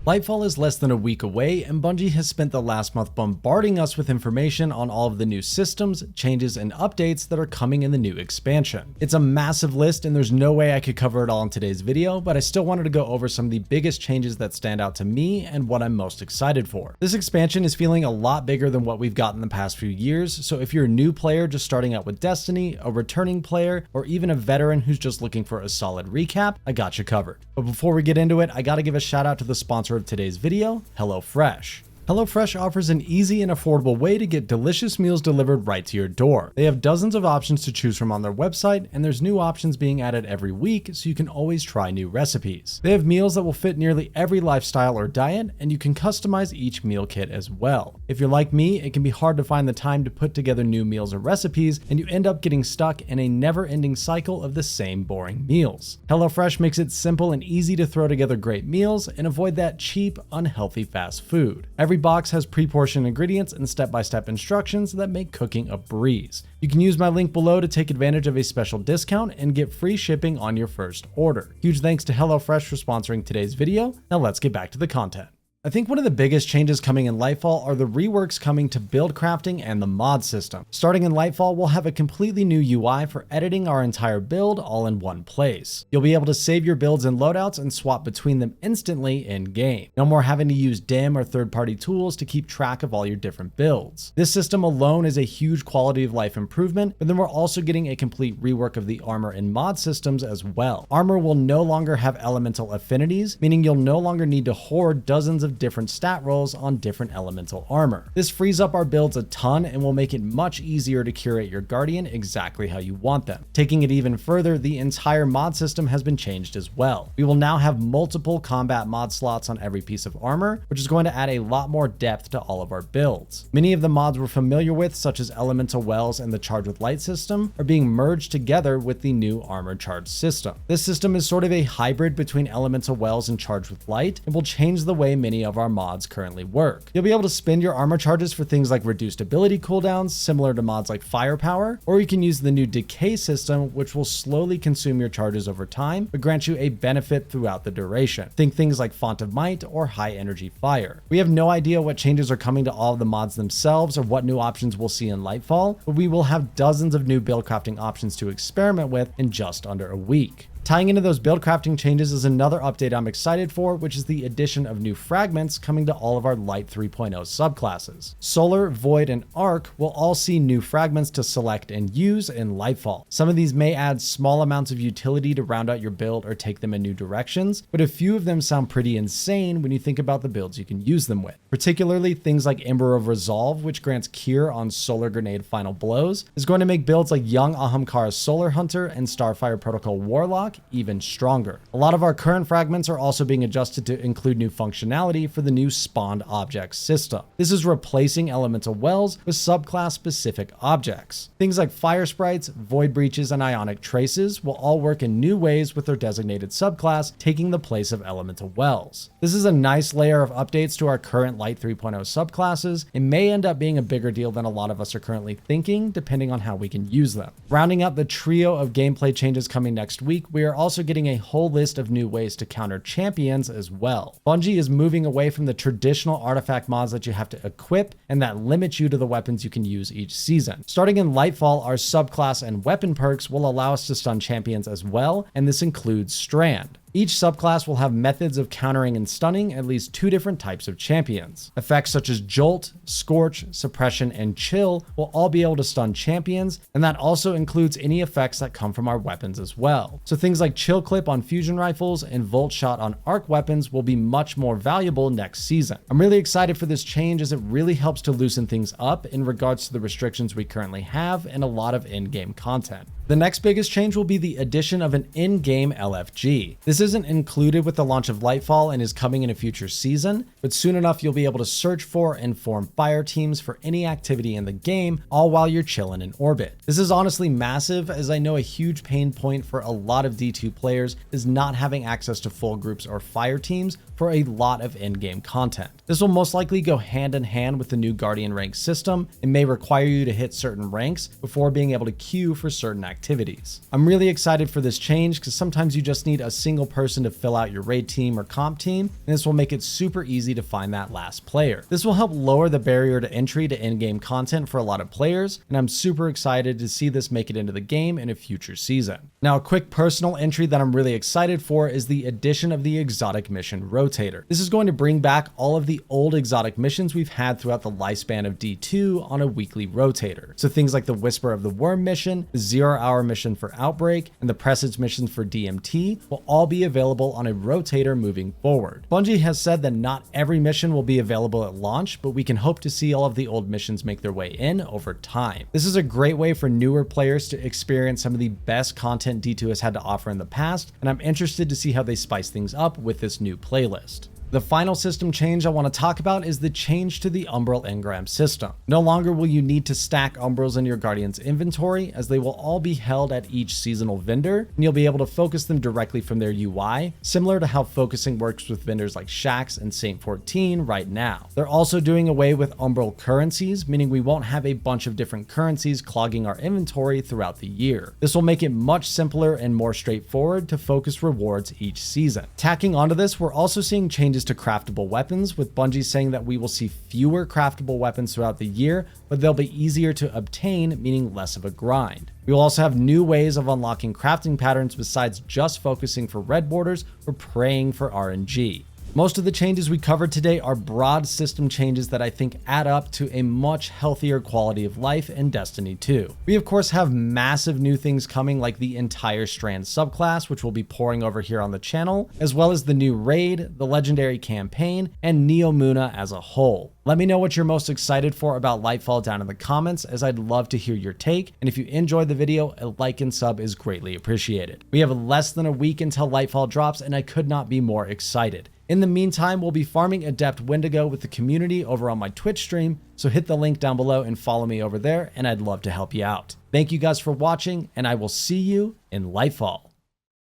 Lightfall is less than a week away, and Bungie has spent the last month bombarding us with information on all of the new systems, changes, and updates that are coming in the new expansion. It's a massive list, and there's no way I could cover it all in today's video, but I still wanted to go over some of the biggest changes that stand out to me and what I'm most excited for. This expansion is feeling a lot bigger than what we've gotten the past few years, so if you're a new player just starting out with Destiny, a returning player, or even a veteran who's just looking for a solid recap, I got you covered. But before we get into it, I gotta give a shout out to the sponsor of today's video, HelloFresh. HelloFresh offers an easy and affordable way to get delicious meals delivered right to your door. They have dozens of options to choose from on their website, and there's new options being added every week, so you can always try new recipes. They have meals that will fit nearly every lifestyle or diet, and you can customize each meal kit as well. If you're like me, it can be hard to find the time to put together new meals or recipes, and you end up getting stuck in a never-ending cycle of the same boring meals. HelloFresh makes it simple and easy to throw together great meals and avoid that cheap, unhealthy fast food. Every box has pre-portioned ingredients and step-by-step instructions that make cooking a breeze. You can use my link below to take advantage of a special discount and get free shipping on your first order. Huge thanks to HelloFresh for sponsoring today's video. Now let's get back to the content. I think one of the biggest changes coming in Lightfall are the reworks coming to Buildcrafting and the mod system. Starting in Lightfall, we'll have a completely new UI for editing our entire build all in one place. You'll be able to save your builds in loadouts and swap between them instantly in-game. No more having to use DIM or third-party tools to keep track of all your different builds. This system alone is a huge quality of life improvement, but then we're also getting a complete rework of the armor and mod systems as well. Armor will no longer have elemental affinities, meaning you'll no longer need to hoard dozens of different stat rolls on different elemental armor. This frees up our builds a ton and will make it much easier to curate your Guardian exactly how you want them. Taking it even further, the entire mod system has been changed as well. We will now have multiple combat mod slots on every piece of armor, which is going to add a lot more depth to all of our builds. Many of the mods we're familiar with, such as Elemental Wells and the Charge with Light system, are being merged together with the new Armor Charge system. This system is sort of a hybrid between Elemental Wells and Charge with Light and will change the way many of our mods currently work. You'll be able to spend your armor charges for things like reduced ability cooldowns, similar to mods like Firepower, or you can use the new Decay system, which will slowly consume your charges over time, but grant you a benefit throughout the duration. Think things like Font of Might or High Energy Fire. We have no idea what changes are coming to all of the mods themselves or what new options we'll see in Lightfall, but we will have dozens of new buildcrafting options to experiment with in just under a week. Tying into those buildcrafting changes is another update I'm excited for, which is the addition of new fragments coming to all of our Light 3.0 subclasses. Solar, Void, and Arc will all see new fragments to select and use in Lightfall. Some of these may add small amounts of utility to round out your build or take them in new directions, but a few of them sound pretty insane when you think about the builds you can use them with. Particularly things like Ember of Resolve, which grants cure on Solar Grenade Final Blows, is going to make builds like Young Ahamkara Solar Hunter and Starfire Protocol Warlock even stronger. A lot of our current fragments are also being adjusted to include new functionality for the new spawned objects system. This is replacing elemental wells with subclass specific objects. Things like fire sprites, void breaches, and ionic traces will all work in new ways with their designated subclass, taking the place of elemental wells. This is a nice layer of updates to our current Light 3.0 subclasses and may end up being a bigger deal than a lot of us are currently thinking, depending on how we can use them. Rounding out the trio of gameplay changes coming next week, we are also getting a whole list of new ways to counter champions as well. Bungie is moving away from the traditional artifact mods that you have to equip and that limit you to the weapons you can use each season. Starting in Lightfall, our subclass and weapon perks will allow us to stun champions as well, and this includes Strand. Each subclass will have methods of countering and stunning at least two different types of champions. Effects such as Jolt, Scorch, Suppression, and Chill will all be able to stun champions, and that also includes any effects that come from our weapons as well. So things like Chill Clip on fusion rifles and Volt Shot on arc weapons will be much more valuable next season. I'm really excited for this change as it really helps to loosen things up in regards to the restrictions we currently have and a lot of in-game content. The next biggest change will be the addition of an in-game LFG. This isn't included with the launch of Lightfall and is coming in a future season, but soon enough you'll be able to search for and form fire teams for any activity in the game, all while you're chilling in orbit. This is honestly massive, as I know a huge pain point for a lot of D2 players is not having access to full groups or fire teams for a lot of in-game content. This will most likely go hand in hand with the new Guardian rank system and may require you to hit certain ranks before being able to queue for certain activities. activities. I'm really excited for this change because sometimes you just need a single person to fill out your raid team or comp team, and this will make it super easy to find that last player. This will help lower the barrier to entry to in-game content for a lot of players, and I'm super excited to see this make it into the game in a future season. Now, a quick personal entry that I'm really excited for is the addition of the exotic mission Rotator. This is going to bring back all of the old exotic missions we've had throughout the lifespan of D2 on a weekly Rotator. So things like the Whisper of the Worm mission, the 0 Hour mission for Outbreak, and the Presage missions for DMT will all be available on a Rotator moving forward. Bungie has said that not every mission will be available at launch, but we can hope to see all of the old missions make their way in over time. This is a great way for newer players to experience some of the best content D2 has had to offer in the past, and I'm interested to see how they spice things up with this new playlist. The final system change I want to talk about is the change to the Umbral engram system. No longer will you need to stack Umbrals in your Guardian's inventory, as they will all be held at each seasonal vendor, and you'll be able to focus them directly from their UI, similar to how focusing works with vendors like Shaxx and Saint 14 right now. They're also doing away with Umbral currencies, meaning we won't have a bunch of different currencies clogging our inventory throughout the year. This will make it much simpler and more straightforward to focus rewards each season. Tacking onto this, we're also seeing changes to craftable weapons, with Bungie saying that we will see fewer craftable weapons throughout the year, but they'll be easier to obtain, meaning less of a grind. We will also have new ways of unlocking crafting patterns besides just focusing for red borders or praying for RNG. Most of the changes we covered today are broad system changes that I think add up to a much healthier quality of life in Destiny 2. We of course have massive new things coming, like the entire Strand subclass, which we'll be pouring over here on the channel, as well as the new raid, the legendary campaign, and Neomuna as a whole. Let me know what you're most excited for about Lightfall down in the comments, as I'd love to hear your take, and if you enjoyed the video, a like and sub is greatly appreciated. We have less than a week until Lightfall drops, and I could not be more excited. In the meantime, we'll be farming Adept Wendigo with the community over on my Twitch stream, so hit the link down below and follow me over there, and I'd love to help you out. Thank you guys for watching, and I will see you in Lightfall.